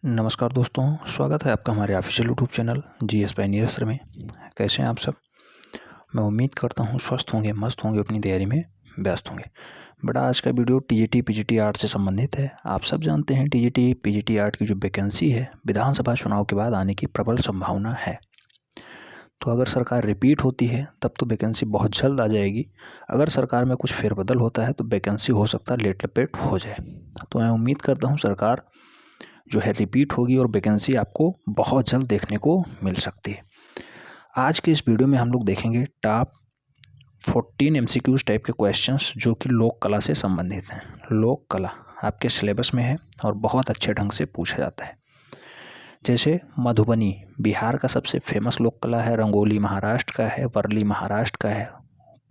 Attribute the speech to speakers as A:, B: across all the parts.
A: नमस्कार दोस्तों, स्वागत है आपका हमारे official YouTube channel GS pioneers में। कैसे हैं आप सब? मैं उम्मीद करता हूं स्वस्थ होंगे, मस्त होंगे, अपनी तैयारी में व्यस्त होंगे। बड़ा आज का वीडियो टीजीटी पीजीटी आर्ट से संबंधित है। आप सब जानते हैं टीजीटी पीजीटी आर्ट की जो वैकेंसी है विधानसभा चुनाव के बाद आने की प्रबल संभावना है। तो अगर सरकार रिपीट होती है तब तो वैकेंसी बहुत जल्द आ जाएगी। अगर सरकार में कुछ फेरबदल होता है तो वैकेंसी हो सकता है लेट लपेट हो जाए। तो मैं उम्मीद करता हूँ सरकार जो है रिपीट होगी और वैकेंसी आपको बहुत जल्द देखने को मिल सकती है। आज के इस वीडियो में हम लोग देखेंगे टॉप 14 एमसीक्यूज टाइप के क्वेश्चंस जो कि लोक कला से संबंधित हैं। लोक कला आपके सिलेबस में है और बहुत अच्छे ढंग से पूछा जाता है। जैसे मधुबनी बिहार का सबसे फेमस लोक कला है, रंगोली महाराष्ट्र का है, वर्ली महाराष्ट्र का है,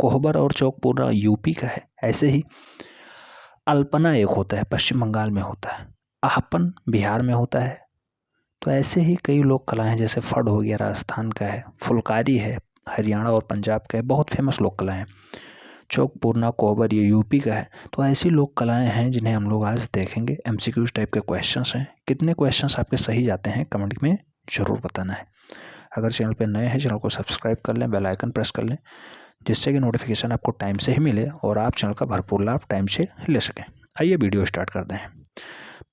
A: कोहबर और चौकपुरा यूपी का है। ऐसे ही अल्पना एक होता है, पश्चिम बंगाल में होता है, आहपन बिहार में होता है। तो ऐसे ही कई लोक कलाएं हैं, जैसे फड़ हो गया राजस्थान का है, फुलकारी है हरियाणा और पंजाब का है, बहुत फेमस लोक कलाएं हैं। चौक पूर्णा कोहबर ये यूपी का है। तो ऐसी लोक कलाएं हैं जिन्हें हम लोग आज देखेंगे। एमसीक्यूज टाइप के क्वेश्चंस हैं। कितने क्वेश्चंस आपके सही जाते हैं कमेंट में जरूर बताना है। अगर चैनल पर नए हैं चैनल को सब्सक्राइब कर लें, बेल आइकन प्रेस कर लें, जिससे कि नोटिफिकेशन आपको टाइम से ही मिले और आप चैनल का भरपूर लाभ टाइम से ले सकें। आइए वीडियो स्टार्ट करते हैं।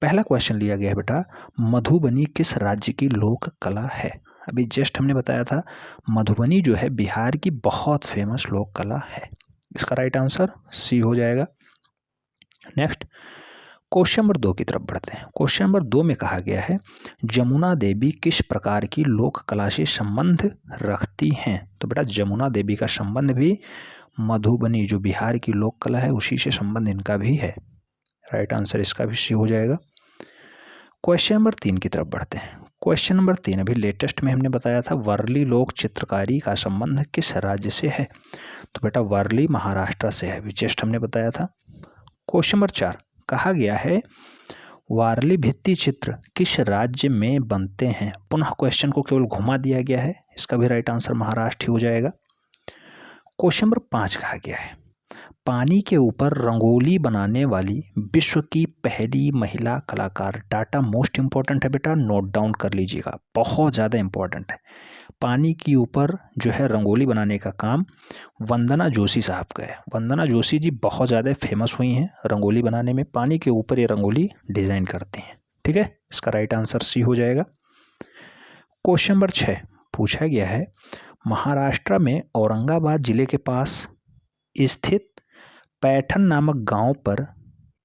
A: पहला क्वेश्चन लिया गया है बेटा, मधुबनी किस राज्य की लोक कला है? अभी जस्ट हमने बताया था मधुबनी जो है बिहार की बहुत फेमस लोक कला है। इसका राइट आंसर सी हो जाएगा। नेक्स्ट क्वेश्चन नंबर 2 की तरफ बढ़ते हैं। क्वेश्चन नंबर 2 में कहा गया है जमुना देवी किस प्रकार की लोक कला से संबंध रखती हैं? तो बेटा जमुना देवी का संबंध भी मधुबनी जो बिहार की लोक कला है उसी से संबंध इनका भी है। राइट आंसर इसका भी सी हो जाएगा। क्वेश्चन नंबर 3 की तरफ बढ़ते हैं। क्वेश्चन नंबर 3 अभी लेटेस्ट में हमने बताया था वर्ली लोक चित्रकारी का संबंध किस राज्य से है? तो बेटा वर्ली महाराष्ट्र से है, अभी जस्ट हमने बताया था। क्वेश्चन नंबर 4 कहा गया है वारली भित्ति चित्र किस राज्य में बनते हैं? पुनः क्वेश्चन को केवल घुमा दिया गया है, इसका भी राइट आंसर महाराष्ट्र हो जाएगा। क्वेश्चन नंबर 5 कहा गया है पानी के ऊपर रंगोली बनाने वाली विश्व की पहली महिला कलाकार। डाटा मोस्ट इंपॉर्टेंट है बेटा, नोट डाउन कर लीजिएगा, बहुत ज़्यादा इंपॉर्टेंट है। पानी के ऊपर जो है रंगोली बनाने का काम वंदना जोशी साहब का है। वंदना जोशी जी बहुत ज़्यादा फेमस हुई हैं रंगोली बनाने में, पानी के ऊपर ये रंगोली डिज़ाइन करती हैं। ठीक है, इसका राइट आंसर सी हो जाएगा। क्वेश्चन नंबर 6 पूछा गया है महाराष्ट्र में औरंगाबाद जिले के पास स्थित पैठन नामक गांव पर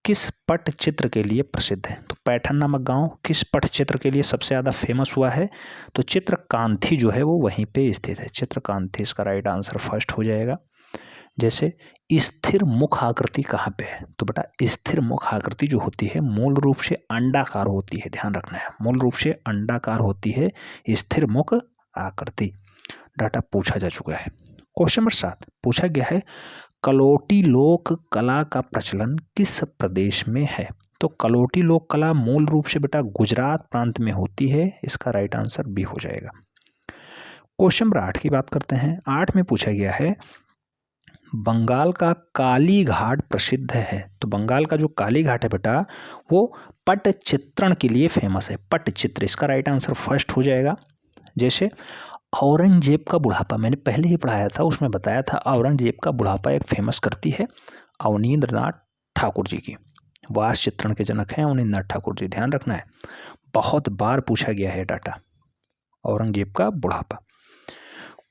A: किस पटचित्र के लिए प्रसिद्ध है? तो पैठन नामक गांव किस पटचित्र के लिए सबसे ज़्यादा फेमस हुआ है? तो चित्रकांथी जो है वो वहीं पे स्थित है, चित्रकांथी। इसका राइट आंसर फर्स्ट हो जाएगा। जैसे स्थिर मुख आकृति कहाँ पे है? तो बेटा स्थिर मुख आकृति जो होती है मूल रूप से अंडाकार होती है, ध्यान रखना है, मूल रूप से अंडाकार होती है स्थिर मुख आकृति। डाटा पूछा जा चुका है। क्वेश्चन नंबर 7 पूछा गया है कलोटी लोक कला का प्रचलन किस प्रदेश में है? तो कलोटी लोक कला मूल रूप से बेटा गुजरात प्रांत में होती है, इसका राइट आंसर बी हो जाएगा। क्वेश्चन नंबर 8 की बात करते हैं। 8 में पूछा गया है बंगाल का काली घाट प्रसिद्ध है। तो बंगाल का जो काली घाट है बेटा वो पट चित्रण के लिए फेमस है, पट चित्र। इसका राइट आंसर फर्स्ट हो जाएगा। जैसे औरंगजेब का बुढ़ापा मैंने पहले ही पढ़ाया था, उसमें बताया था औरंगजेब का बुढ़ापा एक फेमस करती है अवनींद्रनाथ ठाकुर जी की। वास चित्रण के जनक हैं अवनींद्रनाथ ठाकुर जी, ध्यान रखना है, बहुत बार पूछा गया है डाटा औरंगजेब का बुढ़ापा।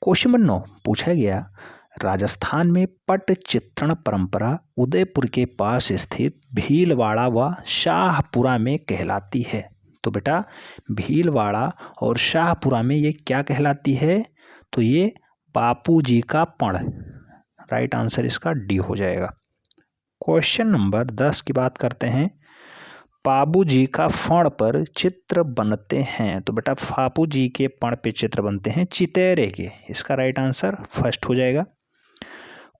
A: क्वेश्चन नंबर 9 पूछा गया राजस्थान में पट चित्रण परंपरा उदयपुर के पास स्थित भीलवाड़ा व शाहपुरा में कहलाती है। तो बेटा भीलवाड़ा और शाहपुरा में ये क्या कहलाती है? तो ये बापूजी का पण। राइट आंसर इसका डी हो जाएगा। क्वेश्चन नंबर 10 की बात करते हैं। बापूजी का फण पर चित्र बनते हैं। तो बेटा बापूजी के पण पे चित्र बनते हैं चितेरे के, इसका राइट आंसर फर्स्ट हो जाएगा।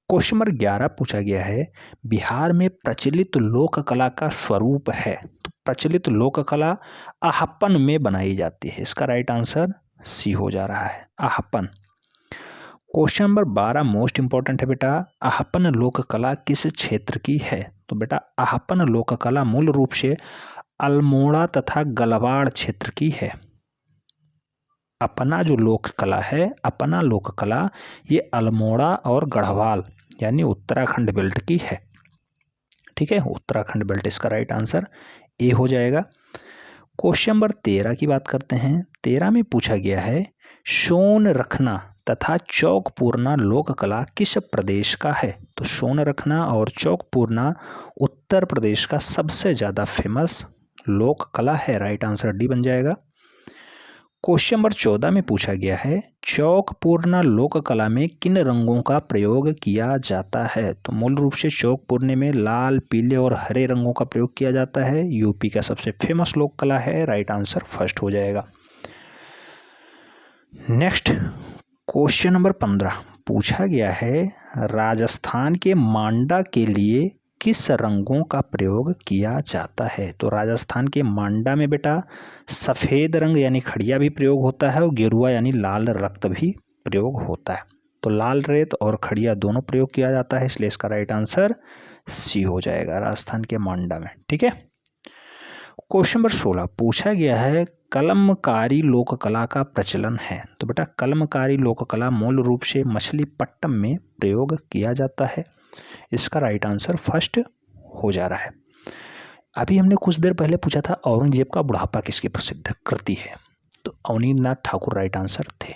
A: क्वेश्चन नंबर 11 पूछा गया है बिहार में प्रचलित लोक कला का स्वरूप है। तो प्रचलित लोक कला आहपन में बनाई जाती है, इसका राइट आंसर सी हो जा रहा है, आहपन। क्वेश्चन नंबर 12 मोस्ट इंपॉर्टेंट है बेटा, आहपन लोक कला किस क्षेत्र की है? तो बेटा आहपन लोक कला मूल रूप से अल्मोड़ा तथा गलवाड़ क्षेत्र की है। अपना जो लोक कला है, अपना लोक कला, ये अल्मोड़ा और गढ़वाल यानी उत्तराखंड बेल्ट की है। ठीक है, उत्तराखंड बेल्ट इसका राइट आंसर ए हो जाएगा। क्वेश्चन नंबर 13 की बात करते हैं। 13 में पूछा गया है सोन रखना तथा चौक पूरना लोक कला किस प्रदेश का है? तो सोन रखना और चौक पूरना उत्तर प्रदेश का सबसे ज़्यादा फेमस लोक कला है। राइट आंसर डी बन जाएगा। क्वेश्चन नंबर 14 में पूछा गया है चौक पूरना लोक कला में किन रंगों का प्रयोग किया जाता है? तो मूल रूप से चौक पूरने में लाल, पीले और हरे रंगों का प्रयोग किया जाता है। यूपी का सबसे फेमस लोक कला है। राइट आंसर फर्स्ट हो जाएगा। नेक्स्ट क्वेश्चन नंबर 15 पूछा गया है राजस्थान के मांडा के लिए किस रंगों का प्रयोग किया जाता है? तो राजस्थान के मांडा में बेटा सफ़ेद रंग यानी खड़िया भी प्रयोग होता है और गेरुआ यानी लाल रक्त भी प्रयोग होता है। तो लाल रेत और खड़िया दोनों प्रयोग किया जाता है, इसलिए इसका राइट आंसर सी हो जाएगा, राजस्थान के मांडा में। ठीक है। क्वेश्चन नंबर 16 पूछा गया है कलमकारी लोक कला का प्रचलन है। तो बेटा कलमकारी लोक कला मूल रूप से मछलीपट्टनम में प्रयोग किया जाता है। इसका राइट आंसर फर्स्ट हो जा रहा है। अभी हमने कुछ देर पहले पूछा था औरंगजेब का बुढ़ापा किसकी प्रसिद्ध कृति है? तो अवनींद्रनाथ ठाकुर राइट आंसर थे।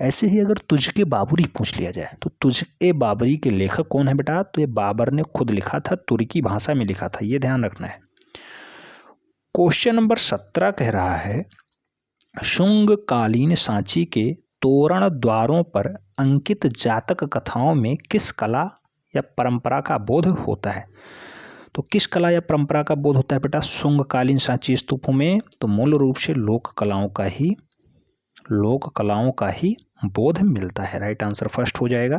A: ऐसे ही अगर तुझके बाबरी पूछ लिया जाए तो तुझके बाबरी के लेखक कौन है बेटा? तो ये बाबर ने खुद लिखा था, तुर्की भाषा में लिखा था, ये ध्यान रखना है। क्वेश्चन नंबर 17 कह रहा है शुंग कालीन सांची के तोरण द्वारों पर अंकित जातक कथाओं में किस कला या परंपरा का बोध होता है? तो किस कला या परंपरा का बोध होता है बेटा शुंगकालीन सांची स्तूपों में? तो मूल रूप से लोक कलाओं का ही बोध मिलता है। राइट आंसर फर्स्ट हो जाएगा।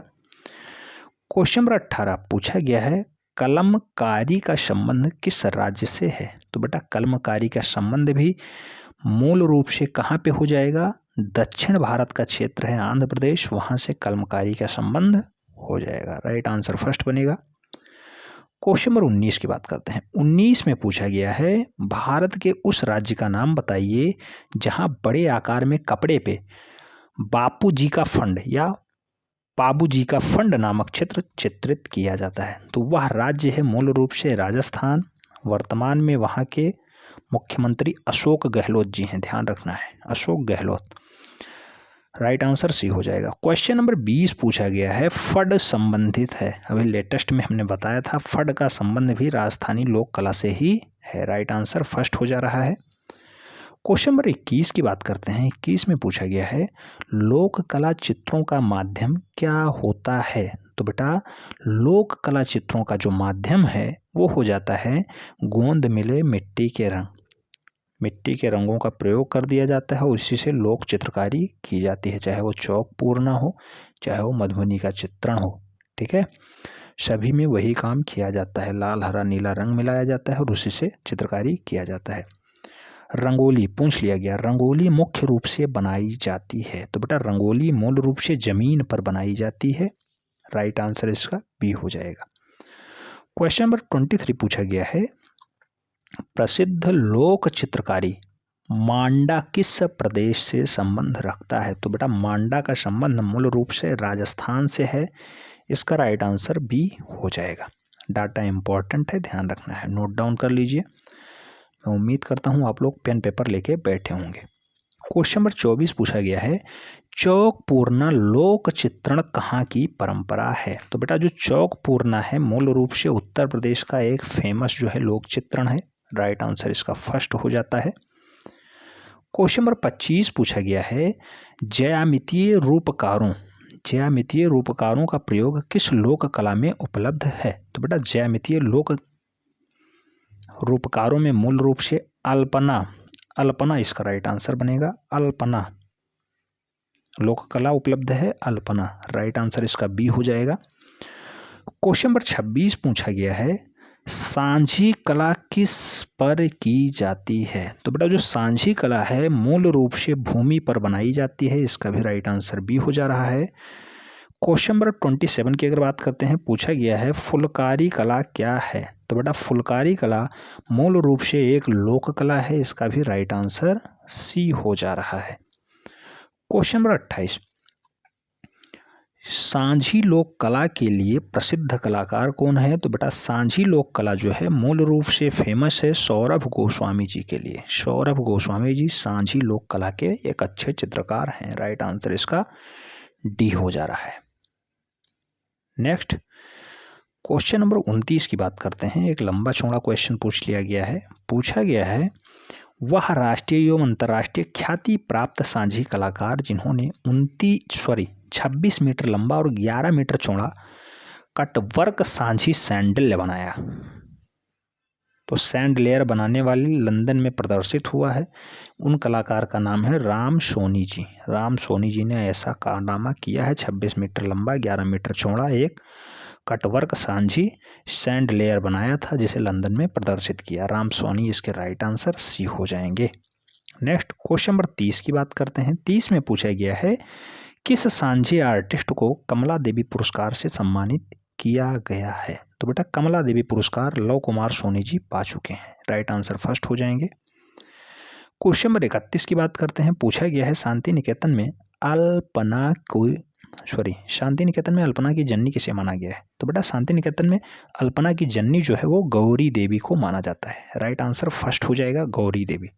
A: क्वेश्चन नंबर 18 पूछा गया है कलमकारी का संबंध किस राज्य से है? तो बेटा कलमकारी का संबंध भी मूल रूप से कहाँ पे हो जाएगा? दक्षिण भारत का क्षेत्र है आंध्र प्रदेश, वहां से कलमकारी का संबंध हो जाएगा। राइट आंसर फर्स्ट बनेगा। क्वेश्चन नंबर 19 की बात करते हैं। 19 में पूछा गया है भारत के उस राज्य का नाम बताइए जहां बड़े आकार में कपड़े पे बापू जी का फंड या बाबू जी का फंड नामक चित्र चित्रित किया जाता है। तो वह राज्य है मूल रूप से राजस्थान। वर्तमान में वहां के मुख्यमंत्री अशोक गहलोत जी हैं, ध्यान रखना है, Ashok Gehlot. Right answer C हो जाएगा। क्वेश्चन नंबर 20 पूछा गया है फड संबंधित है। अभी लेटेस्ट में हमने बताया था फड का संबंध भी राजस्थानी लोक कला से ही है। राइट आंसर फर्स्ट हो जा रहा है। क्वेश्चन नंबर 21 की बात करते हैं। 21 में पूछा गया है लोक कला चित्रों का माध्यम क्या होता है? तो बेटा लोक कला चित्रों का जो माध्यम है वो हो जाता है गोंद मिले मिट्टी के रंग। मिट्टी के रंगों का प्रयोग कर दिया जाता है और इसी से लोक चित्रकारी की जाती है, चाहे वो चौक पूरना हो, चाहे वो मधुबनी का चित्रण हो। ठीक है, सभी में वही काम किया जाता है, लाल हरा नीला रंग मिलाया जाता है और उसी से चित्रकारी किया जाता है। रंगोली पूछ लिया गया, रंगोली मुख्य रूप से बनाई जाती है। तो बेटा रंगोली मूल रूप से जमीन पर बनाई जाती है। राइट आंसर इसका बी हो जाएगा। क्वेश्चन नंबर 23 पूछा गया है प्रसिद्ध लोक चित्रकारी मांडा किस प्रदेश से संबंध रखता है? तो बेटा मांडा का संबंध मूल रूप से राजस्थान से है। इसका राइट आंसर बी हो जाएगा। डाटा इंपॉर्टेंट है, ध्यान रखना है, नोट डाउन कर लीजिए। मैं उम्मीद करता हूँ आप लोग पेन पेपर लेके बैठे होंगे। क्वेश्चन नंबर 24 पूछा गया है चौक पूरना लोक चित्रण कहाँ की परंपरा है? तो बेटा जो चौक पूरना है मूल रूप से उत्तर प्रदेश का एक फेमस जो है लोक चित्रण है। राइट आंसर इसका फर्स्ट हो जाता है। क्वेश्चन नंबर 25 पूछा गया है ज्यामितीय रूपकारों का प्रयोग किस लोक कला में उपलब्ध है? तो बेटा ज्यामितीय लोक रूपकारों में मूल रूप से अल्पना इसका राइट आंसर बनेगा। अल्पना लोक कला उपलब्ध है, अल्पना। राइट आंसर इसका बी हो जाएगा। क्वेश्चन नंबर 26 पूछा गया है सांझी कला किस पर की जाती है? तो बेटा जो सांझी कला है मूल रूप से भूमि पर बनाई जाती है। इसका भी राइट आंसर बी हो जा रहा है। क्वेश्चन नंबर 27 की अगर बात करते हैं, पूछा गया है फुलकारी कला क्या है? तो बेटा फुलकारी कला मूल रूप से एक लोक कला है, इसका भी राइट आंसर सी हो जा रहा है। क्वेश्चन नंबर 28, सांझी लोक कला के लिए प्रसिद्ध कलाकार कौन है? तो बेटा सांझी लोक कला जो है मूल रूप से फेमस है सौरभ गोस्वामी जी के लिए। सौरभ गोस्वामी जी सांझी लोक कला के एक अच्छे चित्रकार हैं। राइट आंसर इसका डी हो जा रहा है। नेक्स्ट क्वेश्चन नंबर 29 की बात करते हैं। एक लंबा चौड़ा क्वेश्चन पूछ लिया गया है। पूछा गया है वह राष्ट्रीय एवं अंतर्राष्ट्रीय ख्याति प्राप्त सांझी कलाकार जिन्होंने 26 मीटर लंबा और 11 मीटर चौड़ा कटवर्क सांझी सैंडल बनाया। तो सैंडलेयर बनाने वाली लंदन में प्रदर्शित हुआ है। उन कलाकार का नाम है राम सोनी जी। राम सोनी जी ने ऐसा कारनामा किया है। 26 मीटर लंबा 11 मीटर चौड़ा एक कटवर्क सांझी सैंडलेयर बनाया था, जिसे लंदन में प्रदर्शित किया। राम सोनी इसके राइट आंसर सी हो जाएंगे। नेक्स्ट क्वेश्चन नंबर 30 की बात करते हैं। 30 में पूछा गया है किस सांझी आर्टिस्ट को कमला देवी पुरस्कार से सम्मानित किया गया है? तो बेटा कमला देवी पुरस्कार लव कुमार सोनी जी पा चुके हैं। राइट आंसर फर्स्ट हो जाएंगे। क्वेश्चन नंबर 31 की बात करते हैं। पूछा गया है शांति निकेतन में अल्पना की जननी किसे माना गया है? तो बेटा शांति निकेतन में अल्पना की जननी जो है वो गौरी देवी को माना जाता है। राइट आंसर फर्स्ट हो जाएगा गौरी देवी।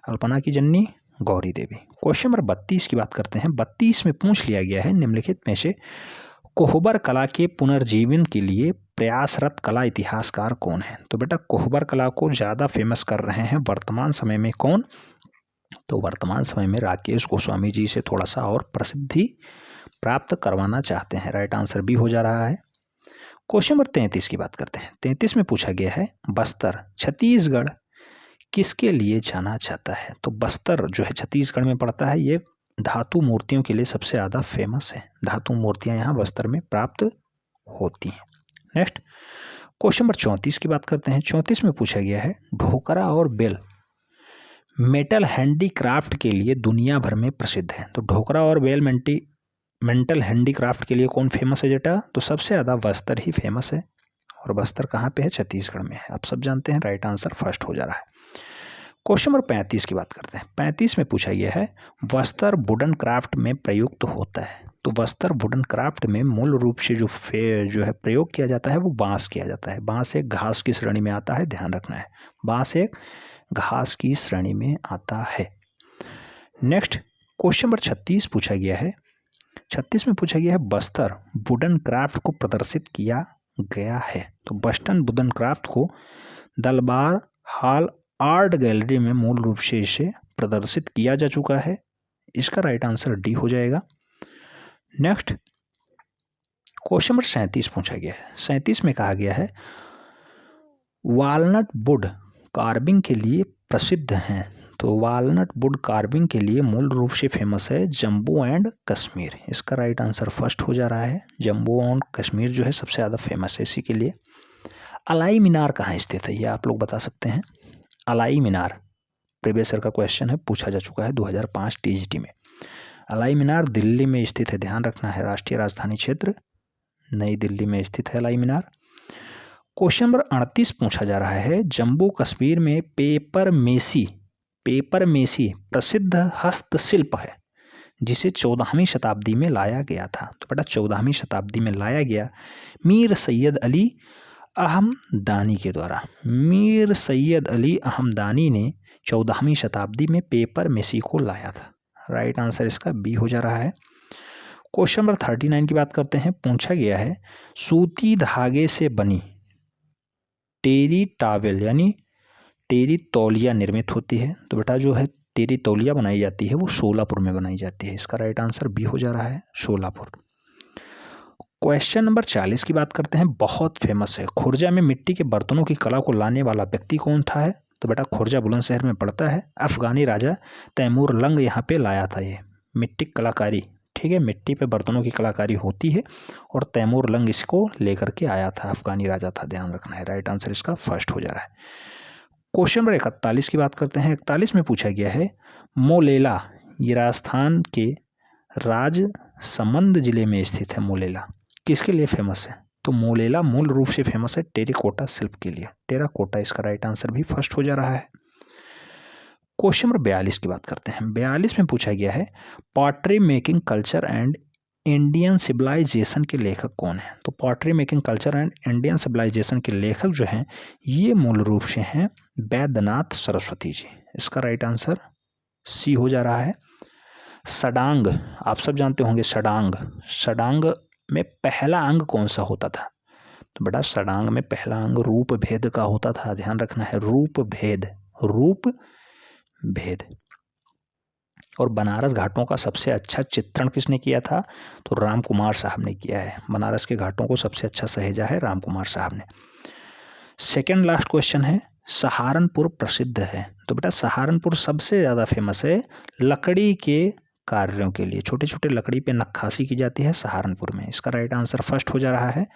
A: अल्पना की जननी गौरी देवी। क्वेश्चन नंबर 32 की बात करते हैं। 32 में पूछ लिया गया है निम्नलिखित में से कोहबर कला के पुनर्जीवन के लिए प्रयासरत कला इतिहासकार कौन है? तो बेटा कोहबर कला को ज़्यादा फेमस कर रहे हैं वर्तमान समय में कौन? तो वर्तमान समय में राकेश गोस्वामी जी से थोड़ा सा और प्रसिद्धि प्राप्त करवाना चाहते हैं। राइट आंसर भी हो जा रहा है। क्वेश्चन नंबर 33 की बात करते हैं। 33 में पूछा गया है बस्तर छत्तीसगढ़ किसके लिए जाना जाता है? तो बस्तर जो है छत्तीसगढ़ में पड़ता है। ये धातु मूर्तियों के लिए सबसे ज़्यादा फेमस है। धातु मूर्तियां यहाँ बस्तर में प्राप्त होती हैं। नेक्स्ट क्वेश्चन नंबर 34 की बात करते हैं। 34 में पूछा गया है ढोकरा और बेल मेटल हैंडीक्राफ्ट के लिए दुनिया भर में प्रसिद्ध है। तो ढोकरा और बेल मेटल हैंडीक्राफ्ट के लिए कौन फेमस है बेटा? तो सबसे ज़्यादा बस्तर ही फेमस है। और बस्तर कहाँ पे है? छत्तीसगढ़ में है। आप सब जानते हैं। राइट आंसर फर्स्ट हो जा रहा है। क्वेश्चन नंबर 35 की बात करते हैं। 35 में पूछा गया है वस्त्र वुडन क्राफ्ट में प्रयुक्त होता है। तो वस्त्र वुडन क्राफ्ट में मूल रूप से जो है प्रयोग किया जाता है वो बांस किया जाता है। बांस एक घास की श्रेणी में आता है, ध्यान रखना है। बांस एक घास की श्रेणी में आता है। नेक्स्ट क्वेश्चन नंबर 36 पूछा गया है। 36 में पूछा गया है बस्तर वुडन क्राफ्ट को प्रदर्शित किया गया है। तो बस्टन वुडन क्राफ्ट को दरबार हॉल आर्ट गैलरी में मूल रूप से इसे प्रदर्शित किया जा चुका है। इसका राइट आंसर डी हो जाएगा। नेक्स्ट क्वेश्चन नंबर 37 पूछा गया है। 37 में कहा गया है वालनट वुड कार्विंग के लिए प्रसिद्ध हैं। तो वालनट वुड कार्विंग के लिए मूल रूप से फेमस है जम्मू एंड कश्मीर। इसका राइट आंसर फर्स्ट हो जा रहा है। जम्मू एंड कश्मीर जो है सबसे ज़्यादा फेमस है इसी के लिए। अलाई मीनार कहाँ स्थित है ये आप लोग बता सकते हैं। अलाई मीनार प्रीवियस ईयर का क्वेश्चन है, पूछा जा चुका है 2005 टीजीटी में। अलाई मीनार दिल्ली में स्थित है, ध्यान रखना है। राष्ट्रीय राजधानी क्षेत्र नई दिल्ली में स्थित है अलाई मीनार। क्वेश्चन नंबर 38 पूछा जा रहा है जम्मू कश्मीर में पेपर मेसी प्रसिद्ध हस्तशिल्प है जिसे 14वीं शताब्दी में लाया गया था। तो बेटा 14वीं शताब्दी में लाया गया मीर सैयद अली अहमदानी के द्वारा। मीर सैयद अली अहमदानी ने 14वीं शताब्दी में पेपर मेसी को लाया था। राइट आंसर इसका बी हो जा रहा है। क्वेश्चन नंबर 39 की बात करते हैं। पूछा गया है सूती धागे से बनी टेरी टावेल यानी टेरी तौलिया निर्मित होती है। तो बेटा जो है टेरी तौलिया बनाई जाती है वो शोलापुर में बनाई जाती है। इसका राइट आंसर बी हो जा रहा है शोलापुर। क्वेश्चन नंबर 40 की बात करते हैं। बहुत फेमस है खुर्जा में मिट्टी के बर्तनों की कला को लाने वाला व्यक्ति कौन था है? तो बेटा खुर्जा बुलंदशहर में पड़ता है। अफगानी राजा तैमूर लंग यहाँ पे लाया था ये मिट्टी कलाकारी। ठीक है, मिट्टी पे बर्तनों की कलाकारी होती है और तैमूर लंग इसको लेकर के आया था। अफगानी राजा था, ध्यान रखना है। राइट आंसर इसका फर्स्ट हो जा रहा है। क्वेश्चन नंबर 41 की बात करते हैं। 41 में पूछा गया है मोलेला ये राजस्थान के राजसमंद जिले में स्थित है। मोलेला किसके लिए फेमस है? तो मोलेला मूल रूप से फेमस है टेराकोटा शिल्प के लिए। टेराकोटा इसका राइट आंसर भी फर्स्ट हो जा रहा है। क्वेश्चन नंबर 42 की बात करते हैं। 42 में पूछा गया है pottery making culture and Indian civilisation के लेखक कौन है। तो pottery making culture and Indian civilisation के लेखक जो हैं ये मूल रूप से हैं वैद्यनाथ सरस्वती जी। इसका राइट आंसर सी हो जा रहा है। षडांग आप सब जानते होंगे, षडांग में पहला अंग कौन सा होता था। तो बेटा षडांग में पहला अंग रूप भेद का होता था, ध्यान रखना है, रूप भेद। और बनारस घाटों का सबसे अच्छा चित्रण किसने किया था। तो राम कुमार साहब ने किया है। बनारस के घाटों को सबसे अच्छा सहेजा है राम कुमार साहब ने। सेकंड लास्ट क्वेश्चन है सहारनपुर प्रसिद्ध है। तो बेटा सहारनपुर सबसे ज़्यादा फेमस है लकड़ी के कार्यों के लिए। छोटे छोटे लकड़ी पे नक्काशी की जाती है सहारनपुर में। इसका राइट आंसर फर्स्ट हो जा रहा है।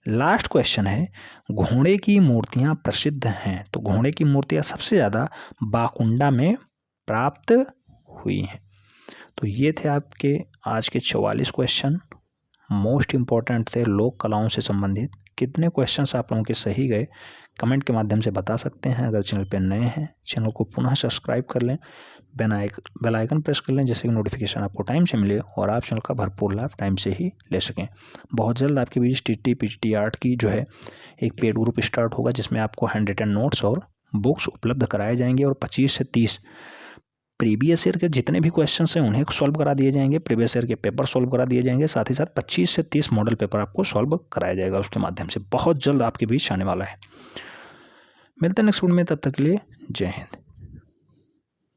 A: लास्ट क्वेश्चन है घोड़े की मूर्तियां प्रसिद्ध हैं। तो घोड़े की मूर्तियां सबसे ज़्यादा बाकुंडा में प्राप्त हुई हैं। तो ये थे आपके आज के 44 क्वेश्चन, मोस्ट इम्पॉर्टेंट थे लोक कलाओं से संबंधित। कितने क्वेश्चंस आप लोगों के सही गए कमेंट के माध्यम से बता सकते हैं। अगर चैनल पर नए हैं चैनल को पुनः सब्सक्राइब कर लें, बेल आइकन प्रेस कर लें जिससे कि नोटिफिकेशन आपको टाइम से मिले और आप चैनल का भरपूर लाभ टाइम से ही ले सकें। बहुत जल्द आपके बीच टीटी पीजीटी आर्ट की जो है एक पेड ग्रुप स्टार्ट होगा जिसमें आपको हैंड रिटन नोट्स और बुक्स उपलब्ध कराए जाएंगे और 25 से 30 प्रीवियस ईयर के जितने भी क्वेश्चंस हैं उन्हें सॉल्व करा दिए जाएंगे, प्रीवियस ईयर के पेपर सॉल्व करा दिए जाएंगे, साथ ही साथ 25 से 30 मॉडल पेपर आपको सॉल्व कराया जाएगा उसके माध्यम से। बहुत जल्द आपके बीच आने वाला है। मिलते हैं नेक्स्ट वीडियो में, तब तक के लिए जय हिंद।